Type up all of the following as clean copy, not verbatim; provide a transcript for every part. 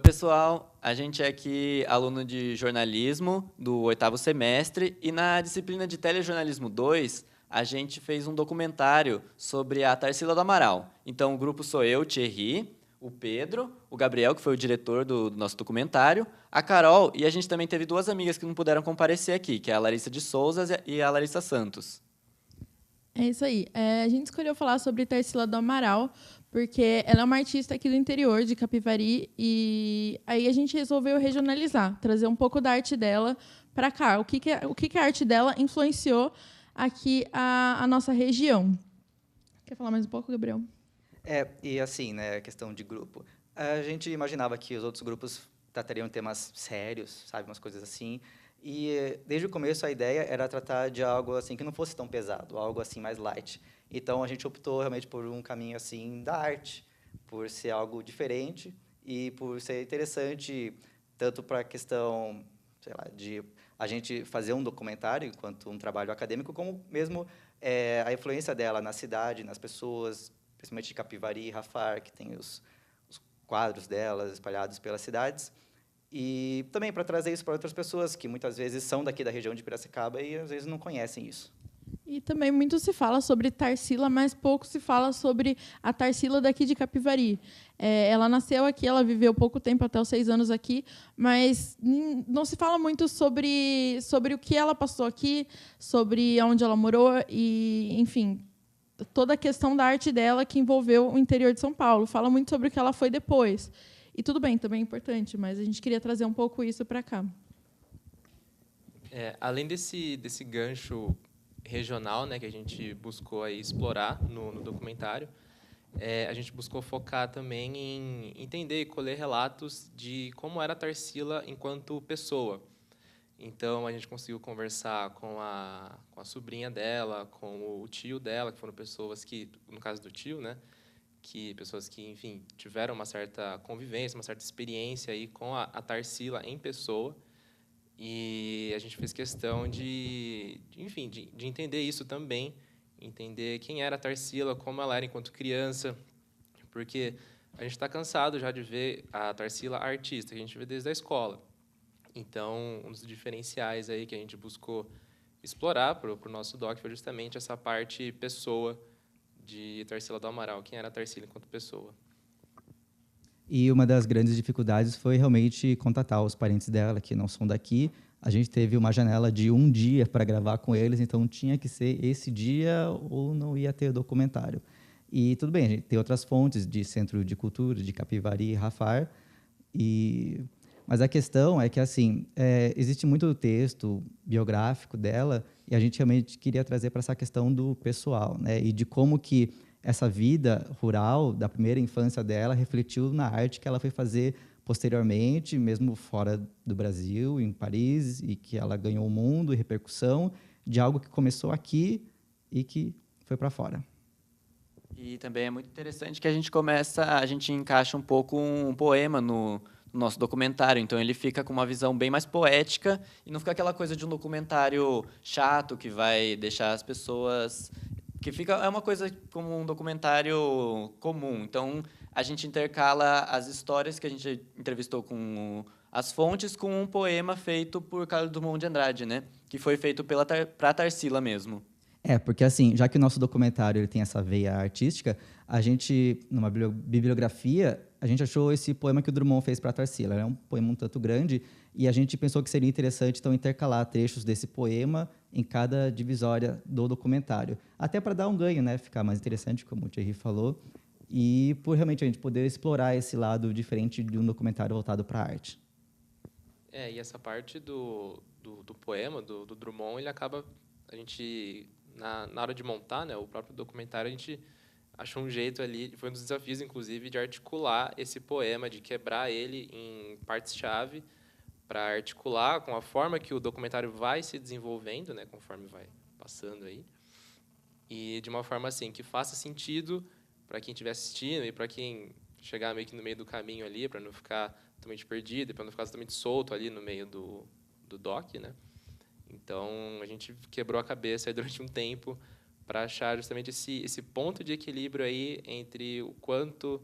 pessoal. A gente é aqui aluno de jornalismo do 8º semestre e na disciplina de Telejornalismo 2, a gente fez um documentário sobre a Tarsila do Amaral. Então, o grupo sou eu, Thierry, o Pedro, o Gabriel, que foi o diretor do nosso documentário, a Carol, e a gente também teve duas amigas que não puderam comparecer aqui, que é a Larissa de Souza e a Larissa Santos. É isso aí. A gente escolheu falar sobre Tarsila do Amaral, porque ela é uma artista aqui do interior, de Capivari, e aí a gente resolveu regionalizar, trazer um pouco da arte dela para cá. O que a arte dela influenciou aqui a nossa região. Quer falar mais um pouco, Gabriel? E assim, né, a questão de grupo. A gente imaginava que os outros grupos tratariam temas sérios, sabe, umas coisas assim. E desde o começo a ideia era tratar de algo assim que não fosse tão pesado, algo assim mais light. Então a gente optou realmente por um caminho assim da arte, por ser algo diferente e por ser interessante tanto para a questão, sei lá, de a gente fazer um documentário enquanto um trabalho acadêmico, como mesmo a influência dela na cidade, nas pessoas, principalmente de Capivari e Rafar, que tem os quadros delas espalhados pelas cidades, e também para trazer isso para outras pessoas que muitas vezes são daqui da região de Piracicaba e às vezes não conhecem isso. E também muito se fala sobre Tarsila, mas pouco se fala sobre a Tarsila daqui de Capivari. Ela nasceu aqui, ela viveu pouco tempo, até os 6 anos aqui, mas não se fala muito sobre o que ela passou aqui, sobre onde ela morou e, enfim, toda a questão da arte dela que envolveu o interior de São Paulo. Fala muito sobre o que ela foi depois. E tudo bem, também é importante, mas a gente queria trazer um pouco isso para cá. Além desse gancho regional, né, que a gente buscou aí explorar no documentário, a gente buscou focar também em entender e colher relatos de como era a Tarsila enquanto pessoa. Então, a gente conseguiu conversar com a sobrinha dela, com o tio dela, que foram pessoas que, no caso do tio, né, que pessoas que, enfim, tiveram uma certa convivência, uma certa experiência aí com a Tarsila em pessoa. E a gente fez questão enfim, de entender isso também, entender quem era a Tarsila, como ela era enquanto criança, porque a gente está cansado já de ver a Tarsila artista, que a gente vê desde a escola. Então, um dos diferenciais aí que a gente buscou explorar para o nosso doc foi justamente essa parte pessoa de Tarsila do Amaral, quem era a Tarsila enquanto pessoa. E uma das grandes dificuldades foi realmente contatar os parentes dela, que não são daqui. A gente teve uma janela de um dia para gravar com eles, então tinha que ser esse dia ou não ia ter documentário. E tudo bem, a gente tem outras fontes de Centro de Cultura, de Capivari e Rafar, mas a questão é que assim existe muito texto biográfico dela e a gente realmente queria trazer para essa questão do pessoal, né? E de como que essa vida rural da primeira infância dela refletiu na arte que ela foi fazer posteriormente, mesmo fora do Brasil, em Paris, e que ela ganhou o mundo e repercussão de algo que começou aqui e que foi para fora. E também é muito interessante que a gente encaixa um pouco um poema no nosso documentário, então ele fica com uma visão bem mais poética e não fica aquela coisa de um documentário chato que vai deixar as pessoas é uma coisa como um documentário comum. Então a gente intercala as histórias que a gente entrevistou com as fontes com um poema feito por Carlos Drummond de Andrade, né? Que foi feito para Tarsila mesmo. Porque assim, já que o nosso documentário ele tem essa veia artística, a gente, numa bibliografia, a gente achou esse poema que o Drummond fez para a Tarsila. É um poema um tanto grande e a gente pensou que seria interessante então intercalar trechos desse poema em cada divisória do documentário, até para dar um ganho, né, ficar mais interessante, como o Thierry falou, e por realmente a gente poder explorar esse lado diferente de um documentário voltado para a arte. E essa parte do poema, do Drummond, ele acaba, a gente, na hora de montar, né, o próprio documentário, a gente achou um jeito ali, foi um dos desafios, inclusive, de articular esse poema, de quebrar ele em partes-chave, para articular com a forma que o documentário vai se desenvolvendo, né, conforme vai passando aí, e de uma forma assim que faça sentido para quem estiver assistindo e para quem chegar meio que no meio do caminho ali, para não ficar totalmente perdido, para não ficar totalmente solto ali no meio do doc, né? Então a gente quebrou a cabeça aí durante um tempo para achar justamente esse ponto de equilíbrio aí entre o quanto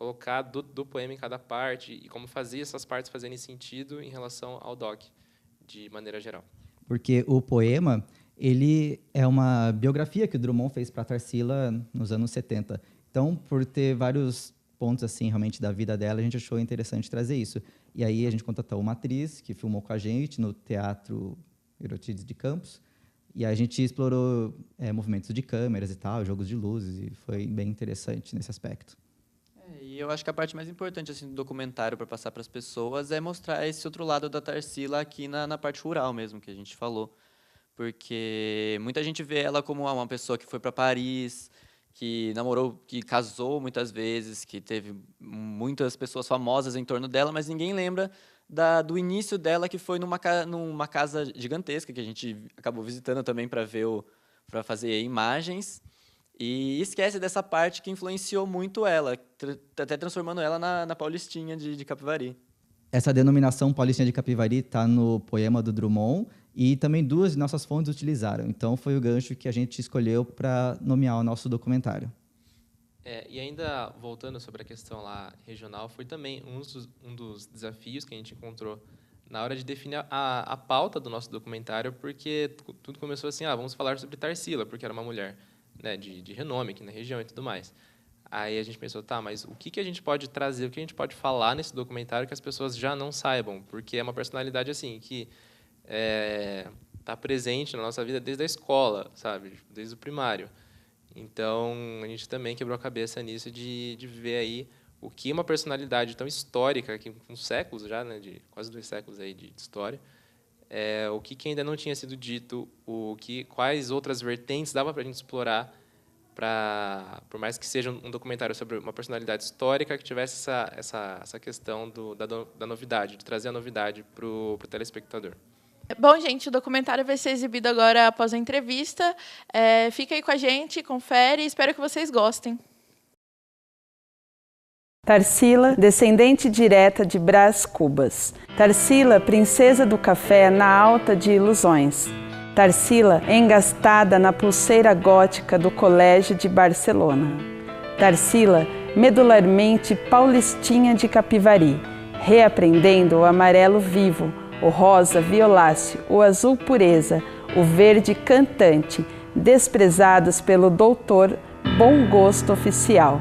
colocar do poema em cada parte e como fazia essas partes fazerem sentido em relação ao doc, de maneira geral. Porque o poema, ele é uma biografia que o Drummond fez para Tarsila nos anos 70. Então, por ter vários pontos assim realmente da vida dela, a gente achou interessante trazer isso. E aí a gente contratou uma atriz que filmou com a gente no Teatro Erotides de Campos. E aí a gente explorou movimentos de câmeras e tal, jogos de luzes, e foi bem interessante nesse aspecto. E eu acho que a parte mais importante assim, do documentário para passar para as pessoas é mostrar esse outro lado da Tarsila aqui na parte rural mesmo, que a gente falou. Porque muita gente vê ela como uma pessoa que foi para Paris, que namorou, que casou muitas vezes, que teve muitas pessoas famosas em torno dela, mas ninguém lembra do início dela, que foi numa casa gigantesca, que a gente acabou visitando também para fazer imagens. E esquece dessa parte que influenciou muito ela, até transformando ela na Paulistinha de Capivari. Essa denominação Paulistinha de Capivari está no poema do Drummond e também 2 de nossas fontes utilizaram. Então, foi o gancho que a gente escolheu para nomear o nosso documentário. E ainda, voltando sobre a questão lá regional, foi também um dos desafios que a gente encontrou na hora de definir a pauta do nosso documentário, porque tudo começou assim, vamos falar sobre Tarsila, porque era uma mulher, né, de renome aqui na região e tudo mais. Aí a gente pensou, mas o que a gente pode trazer, o que a gente pode falar nesse documentário que as pessoas já não saibam? Porque é uma personalidade assim que está presente na nossa vida desde a escola, sabe? Desde o primário. Então, a gente também quebrou a cabeça nisso de ver aí o que uma personalidade tão histórica, que com séculos já, né, de quase 2 séculos aí de história, o que ainda não tinha sido dito, quais outras vertentes dava para a gente explorar, por mais que seja um documentário sobre uma personalidade histórica, que tivesse essa questão da novidade, de trazer a novidade para o telespectador. Bom, gente, o documentário vai ser exibido agora após a entrevista. Fica aí com a gente, confere, espero que vocês gostem. Tarsila, descendente direta de Brás Cubas. Tarsila, princesa do café na alta de ilusões. Tarsila, engastada na pulseira gótica do Colégio de Barcelona. Tarsila, medularmente paulistinha de Capivari, reaprendendo o amarelo vivo, o rosa violáceo, o azul pureza, o verde cantante, desprezados pelo doutor Bom Gosto Oficial.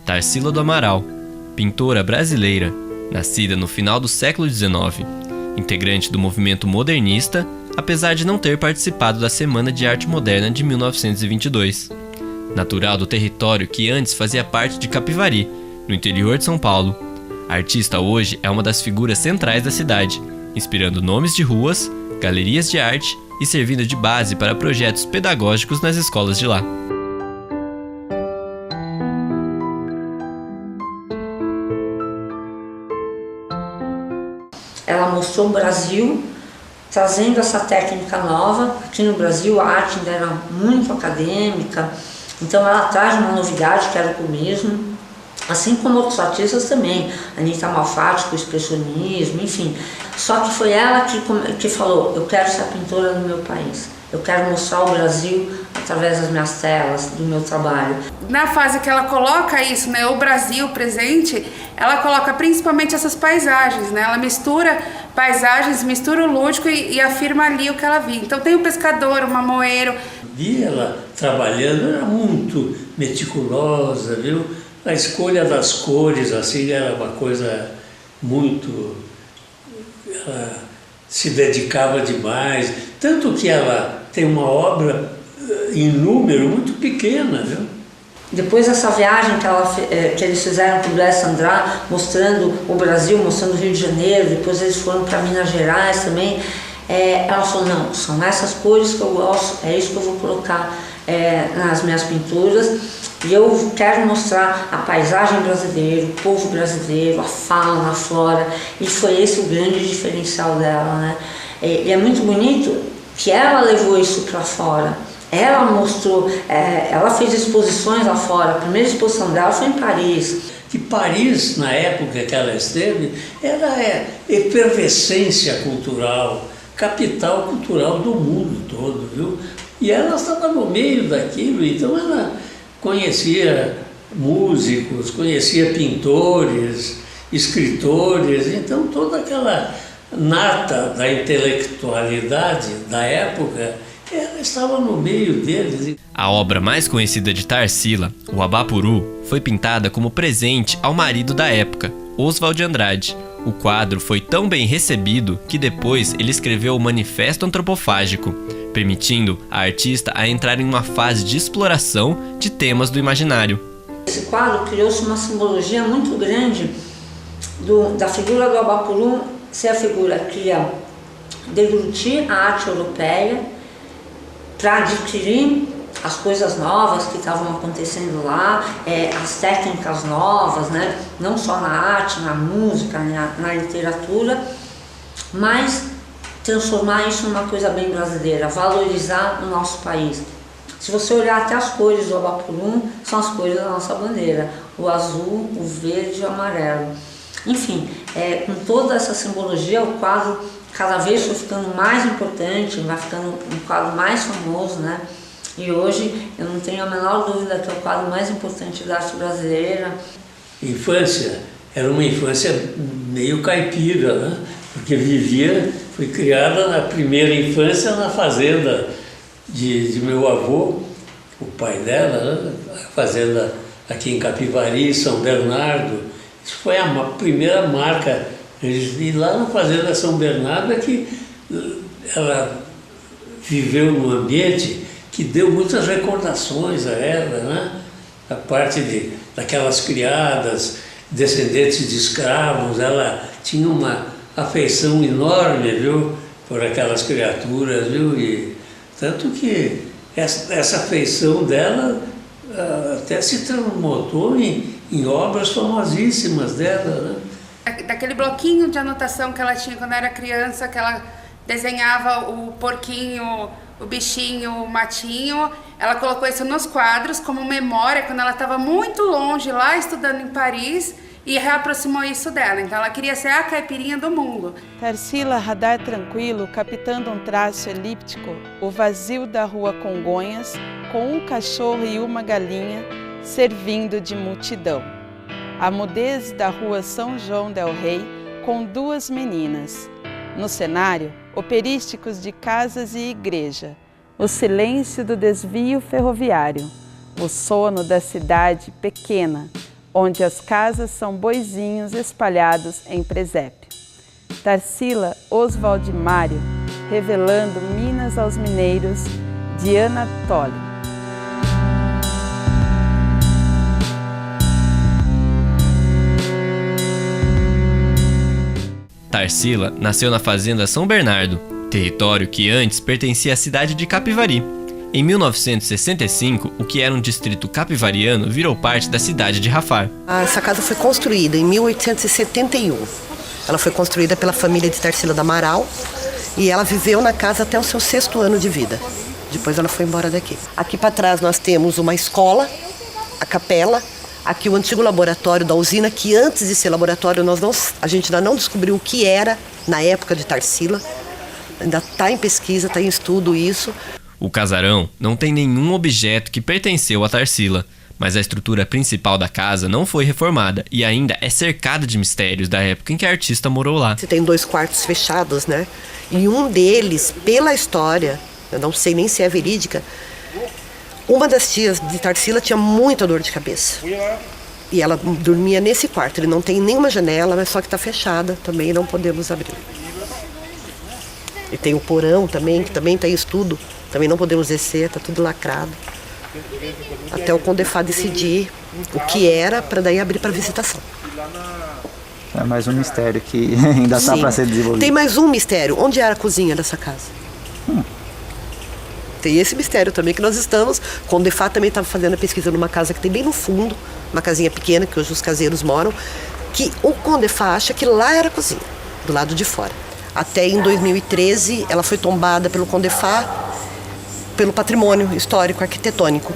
Tarsila do Amaral, pintora brasileira, nascida no final do século XIX, integrante do movimento modernista, apesar de não ter participado da Semana de Arte Moderna de 1922. Natural do território que antes fazia parte de Capivari, no interior de São Paulo, a artista hoje é uma das figuras centrais da cidade, inspirando nomes de ruas, galerias de arte e servindo de base para projetos pedagógicos nas escolas de lá. Ela mostrou o Brasil, trazendo essa técnica nova. Aqui no Brasil a arte ainda era muito acadêmica, então ela traz uma novidade que era o cubismo, assim como outros artistas também, Anita Malfatti com o expressionismo, enfim. Só que foi ela que falou, eu quero ser pintora no meu país, eu quero mostrar o Brasil através das minhas telas, do meu trabalho. Na fase que ela coloca isso, né, o Brasil presente, ela coloca principalmente essas paisagens, né? Ela mistura paisagens, mistura o lúdico e afirma ali o que ela viu. Então tem o pescador, o mamoeiro. Vi ela trabalhando, era muito meticulosa, viu? A escolha das cores, assim, era uma coisa muito... Ela se dedicava demais, tanto que ela tem uma obra em número muito pequena, viu? Depois dessa viagem que eles fizeram com o Bless Andrade, mostrando o Brasil, mostrando o Rio de Janeiro, depois eles foram para Minas Gerais também, ela falou, não, são essas cores que eu gosto, é isso que eu vou colocar nas minhas pinturas, e eu quero mostrar a paisagem brasileira, o povo brasileiro, a fauna, a flora, e foi esse o grande diferencial dela, né? E é muito bonito que ela levou isso para fora. Ela mostrou, ela fez exposições lá fora, a primeira exposição dela foi em Paris. Que Paris, na época que ela esteve, era efervescência cultural, capital cultural do mundo todo, viu? E ela estava no meio daquilo, então ela conhecia músicos, conhecia pintores, escritores, então toda aquela nata da intelectualidade da época, ela estava no meio deles. A obra mais conhecida de Tarsila, o Abapuru, foi pintada como presente ao marido da época, Oswald de Andrade. O quadro foi tão bem recebido que depois ele escreveu o Manifesto Antropofágico, permitindo a artista a entrar em uma fase de exploração de temas do imaginário. Esse quadro criou-se uma simbologia muito grande da figura do Abapuru ser a figura que ia deglutir a arte europeia para adquirir as coisas novas que estavam acontecendo lá, as técnicas novas, né? Não só na arte, na música, na literatura, mas transformar isso numa coisa bem brasileira, valorizar o nosso país. Se você olhar até as cores do Abapuru, são as cores da nossa bandeira, o azul, o verde e o amarelo. Enfim, com toda essa simbologia, o quadro cada vez foi ficando mais importante, vai ficando um quadro mais famoso, né? E hoje eu não tenho a menor dúvida que é o quadro mais importante da arte brasileira. Infância era uma infância meio caipira, né? Porque foi criada na primeira infância na fazenda de meu avô, o pai dela, né? A fazenda aqui em Capivari, São Bernardo. Isso foi a primeira marca. E lá na fazenda São Bernardo é que ela viveu num ambiente que deu muitas recordações a ela, né? A parte daquelas criadas, descendentes de escravos, ela tinha uma afeição enorme, viu, por aquelas criaturas, viu, e tanto que essa afeição dela até se transmutou em obras famosíssimas dela, né? Daquele bloquinho de anotação que ela tinha quando era criança, que ela desenhava o porquinho, o bichinho, o matinho, ela colocou isso nos quadros como memória quando ela estava muito longe lá estudando em Paris e reaproximou isso dela. Então ela queria ser a caipirinha do mundo. Tarsila, radar tranquilo, captando um traço elíptico, o vazio da rua Congonhas, com um cachorro e uma galinha, servindo de multidão. A mudez da rua São João del Rei, com duas meninas. No cenário, operísticos de casas e igreja. O silêncio do desvio ferroviário. O sono da cidade pequena, onde as casas são boizinhos espalhados em presépio. Tarsila Oswald Mário, revelando Minas aos mineiros, Diana Tolle. Tarsila nasceu na fazenda São Bernardo, território que antes pertencia à cidade de Capivari. Em 1965, o que era um distrito capivariano virou parte da cidade de Rafar. Essa casa foi construída em 1871. Ela foi construída pela família de Tarsila do Amaral e ela viveu na casa até o seu 6º ano de vida. Depois ela foi embora daqui. Aqui para trás nós temos uma escola, a capela, aqui o antigo laboratório da usina, que antes de ser laboratório a gente ainda não descobriu o que era na época de Tarsila. Ainda está em pesquisa, está em estudo isso. O casarão não tem nenhum objeto que pertenceu a Tarsila, mas a estrutura principal da casa não foi reformada e ainda é cercada de mistérios da época em que a artista morou lá. Você tem 2 quartos fechados, né? E um deles, pela história, eu não sei nem se é verídica, uma das tias de Tarsila tinha muita dor de cabeça. E ela dormia nesse quarto. Ele não tem nenhuma janela, mas só que está fechada, também não podemos abrir. E tem o porão também, que também está em estudo. Também não podemos descer, está tudo lacrado. Até o Condefá decidir o que era, para daí abrir para visitação. É mais um mistério que ainda está para ser desenvolvido. Tem mais um mistério. Onde era a cozinha dessa casa? Tem esse mistério também que nós estamos. O Condefá também estava fazendo a pesquisa numa casa que tem bem no fundo, uma casinha pequena que hoje os caseiros moram, que o Condefá acha que lá era a cozinha, do lado de fora. Até em 2013 ela foi tombada pelo Condefá, pelo patrimônio histórico arquitetônico.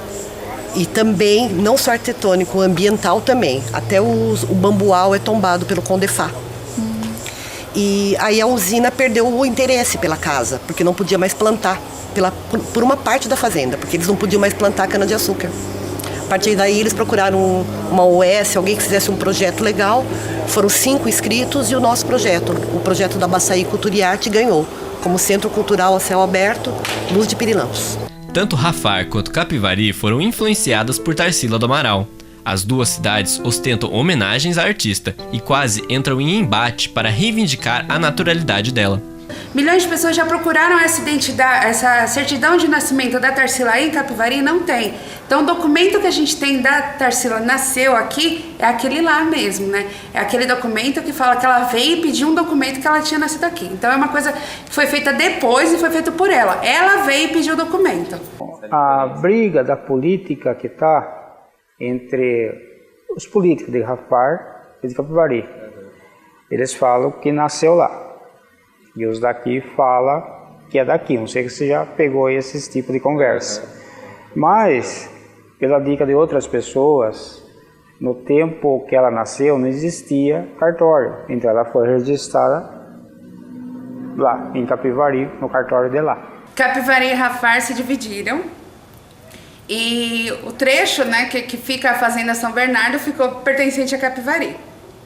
E também, não só arquitetônico, ambiental também. Até o bambual é tombado pelo Condefá. E aí a usina perdeu o interesse pela casa, porque não podia mais plantar, por uma parte da fazenda, porque eles não podiam mais plantar cana-de-açúcar. A partir daí eles procuraram uma OS, alguém que fizesse um projeto legal. Foram 5 inscritos e o nosso projeto, o projeto da Baçaí Cultura e Arte, ganhou como Centro Cultural a Céu Aberto, Luz de Pirilampos. Tanto Rafar quanto Capivari foram influenciadas por Tarsila do Amaral. As duas cidades ostentam homenagens à artista e quase entram em embate para reivindicar a naturalidade dela. Milhões de pessoas já procuraram essa identidade, essa certidão de nascimento da Tarsila aí em Capivari e não tem. Então o documento que a gente tem da Tarsila nasceu aqui é aquele lá mesmo, né? É aquele documento que fala que ela veio e pediu um documento que ela tinha nascido aqui. Então é uma coisa que foi feita depois e foi feito por ela. Ela veio e pediu o documento. A briga da política que está entre os políticos de Rafar e de Capivari. Eles falam que nasceu lá. E os daqui falam que é daqui. Não sei se você já pegou esse tipo de conversa. Mas, pela dica de outras pessoas, no tempo que ela nasceu não existia cartório. Então ela foi registrada lá, em Capivari, no cartório de lá. Capivari e Rafar se dividiram. E o trecho, né, que fica a Fazenda São Bernardo ficou pertencente a Capivari.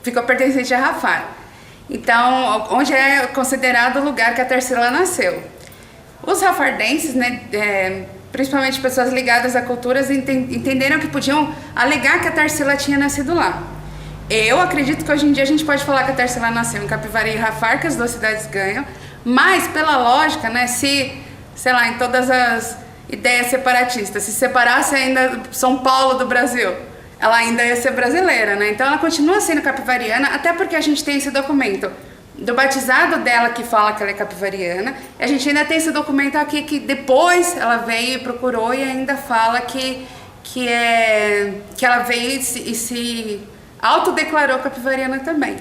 Ficou pertencente a Rafar. Então, onde é considerado o lugar que a Tarsila nasceu. Os rafardenses, né, principalmente pessoas ligadas a culturas, entenderam que podiam alegar que a Tarsila tinha nascido lá. Eu acredito que hoje em dia a gente pode falar que a Tarsila nasceu em Capivari e Rafar, que as duas cidades ganham, mas pela lógica, né, se, sei lá, em todas as ideias separatistas, se separasse ainda São Paulo do Brasil, ela ainda ia ser brasileira, né? Então ela continua sendo capivariana, até porque a gente tem esse documento do batizado dela que fala que ela é capivariana, e a gente ainda tem esse documento aqui que depois ela veio e procurou e ainda fala que ela veio e se autodeclarou capivariana também.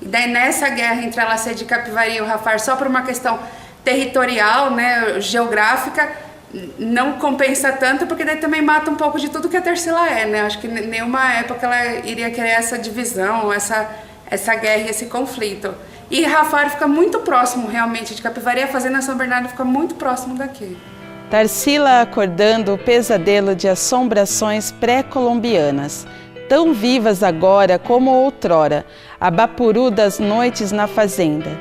E daí nessa guerra entre ela ser de Capivari e o Rafar só por uma questão territorial, né, geográfica, não compensa tanto, porque daí também mata um pouco de tudo que a Tarsila é, né? Acho que em nenhuma época ela iria querer essa divisão, essa guerra e esse conflito. E Rafar fica muito próximo, realmente, de Capivari. A Fazenda São Bernardo fica muito próximo daqui. Tarsila acordando o pesadelo de assombrações pré-colombianas, tão vivas agora como outrora, a bapuru das noites na fazenda.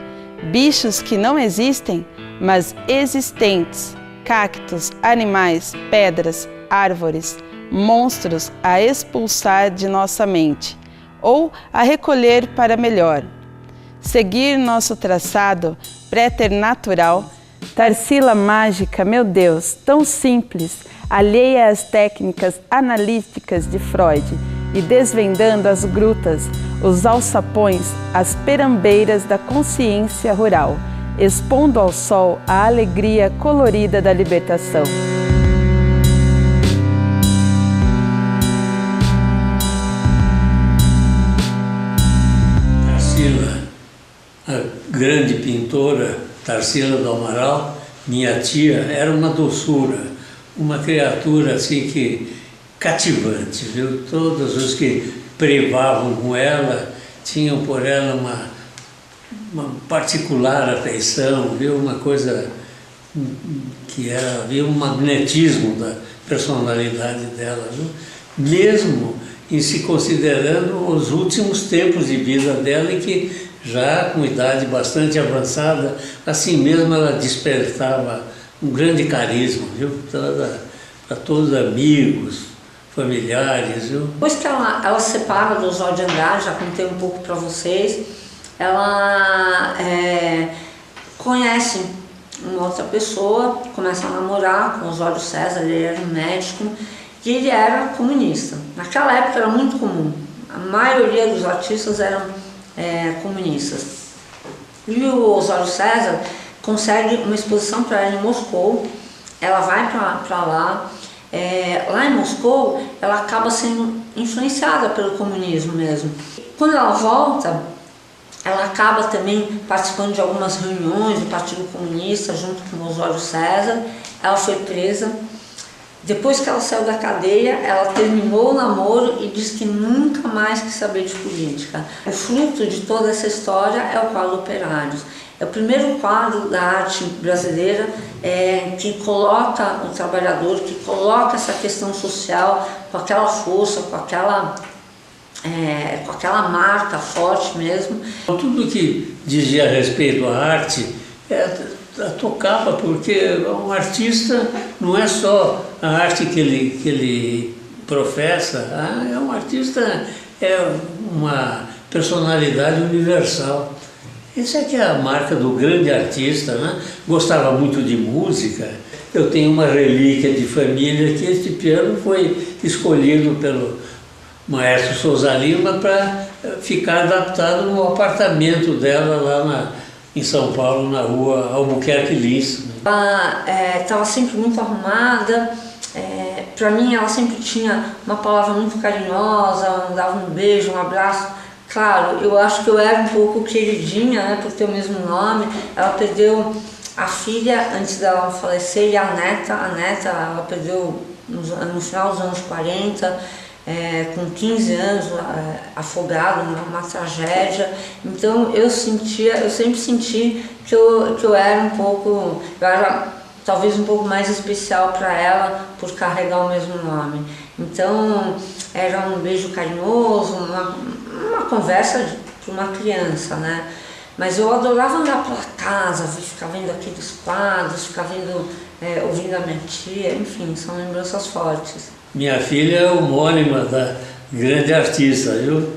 Bichos que não existem, mas existentes. Cactos, animais, pedras, árvores, monstros a expulsar de nossa mente ou a recolher para melhor. Seguir nosso traçado preternatural. Tarsila mágica, meu Deus, tão simples, alheia às técnicas analíticas de Freud e desvendando as grutas, os alçapões, as perambeiras da consciência rural, expondo ao sol a alegria colorida da libertação. Tarsila, a grande pintora Tarsila do Amaral, minha tia, era uma doçura, uma criatura assim que cativante, viu? Todos os que privavam com ela tinham por ela uma particular afeição, viu? Uma coisa que era, viu, um magnetismo da personalidade dela, viu? Mesmo em se considerando os últimos tempos de vida dela, em que já com idade bastante avançada, assim mesmo ela despertava um grande carisma, viu? Para todos os amigos, familiares, viu? Depois que ela se separa do Oswaldo de Andrade, já contei um pouco para vocês, ela conhece uma outra pessoa, começa a namorar com o Oswaldo César, ele era um médico e ele era comunista. Naquela época era muito comum, a maioria dos artistas eram comunistas. E o Oswaldo César consegue uma exposição para ela em Moscou, ela vai para lá. Lá em Moscou, ela acaba sendo influenciada pelo comunismo mesmo. Quando ela volta, ela acaba também participando de algumas reuniões do Partido Comunista junto com o Oswaldo César. Ela foi presa Depois que ela saiu da cadeia, ela terminou o namoro e disse que nunca mais quis saber de política. O fruto de toda essa história é o quadro Operários. É o primeiro quadro da arte brasileira que coloca o trabalhador, que coloca essa questão social com aquela força, com aquela marca forte mesmo. Tudo que dizia a respeito à arte tocava, porque um artista não é só a arte que ele professa, é um artista, é uma personalidade universal. Essa é que é a marca do grande artista, né? Gostava muito de música. Eu tenho uma relíquia de família que este piano foi escolhido pelo maestro Souza Lima para ficar adaptado no apartamento dela lá em São Paulo, na rua Albuquerque Lins. Ela estava sempre muito arrumada. Para mim, ela sempre tinha uma palavra muito carinhosa, dava um beijo, um abraço. Claro, eu acho que eu era um pouco queridinha, né, por ter o mesmo nome. Ela perdeu a filha antes dela falecer e a neta ela perdeu no final dos anos 40, com 15 anos, afogada numa tragédia. Então eu sempre senti que eu era um pouco, eu era talvez um pouco mais especial para ela por carregar o mesmo nome. Então era um beijo carinhoso, uma conversa para uma criança, né? Mas eu adorava andar pela casa, ficar vendo aqueles quadros, ficar vendo, ouvindo a minha tia, enfim, são lembranças fortes. Minha filha é homônima da grande artista, viu?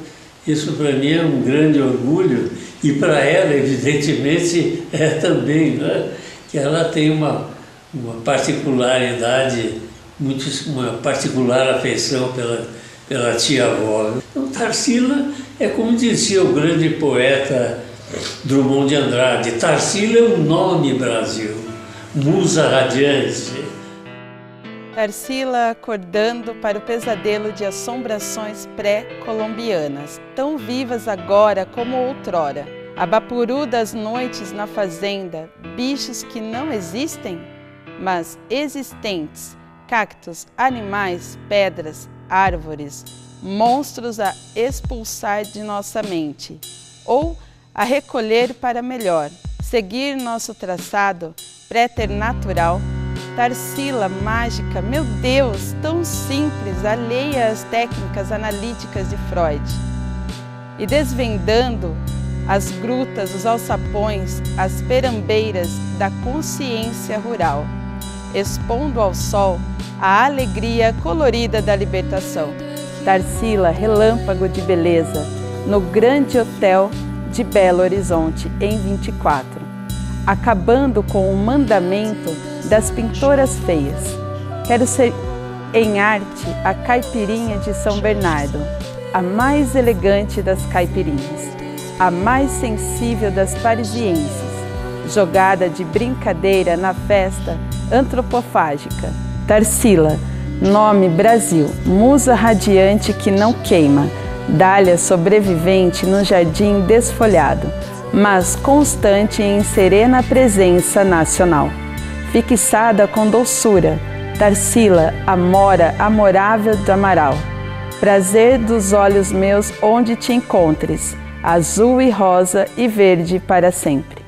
Isso para mim é um grande orgulho e para ela, evidentemente, é também, né? Que ela tem uma particularidade, uma particular afeição pela tia-avó. Então, Tarsila é como dizia o grande poeta Drummond de Andrade, Tarsila é o nome Brasil, musa radiante. Tarsila acordando para o pesadelo de assombrações pré-colombianas, tão vivas agora como outrora. Abapuru das noites na fazenda, bichos que não existem, mas existentes, cactos, animais, pedras, árvores, monstros a expulsar de nossa mente, ou a recolher para melhor, seguir nosso traçado preternatural. Tarsila mágica, meu Deus, tão simples, alheia às técnicas analíticas de Freud. E desvendando as grutas, os alçapões, as perambeiras da consciência rural, expondo ao sol a alegria colorida da libertação. Tarsila, relâmpago de beleza, no grande hotel de Belo Horizonte, em 24, acabando com o mandamento das pintoras feias. Quero ser em arte a caipirinha de São Bernardo, a mais elegante das caipirinhas, a mais sensível das parisienses, jogada de brincadeira na festa antropofágica. Tarsila, nome Brasil, musa radiante que não queima, dália sobrevivente no jardim desfolhado, mas constante em serena presença nacional. Fixada com doçura, Tarsila, amora amorável do Amaral. Prazer dos olhos meus onde te encontres, azul e rosa e verde para sempre.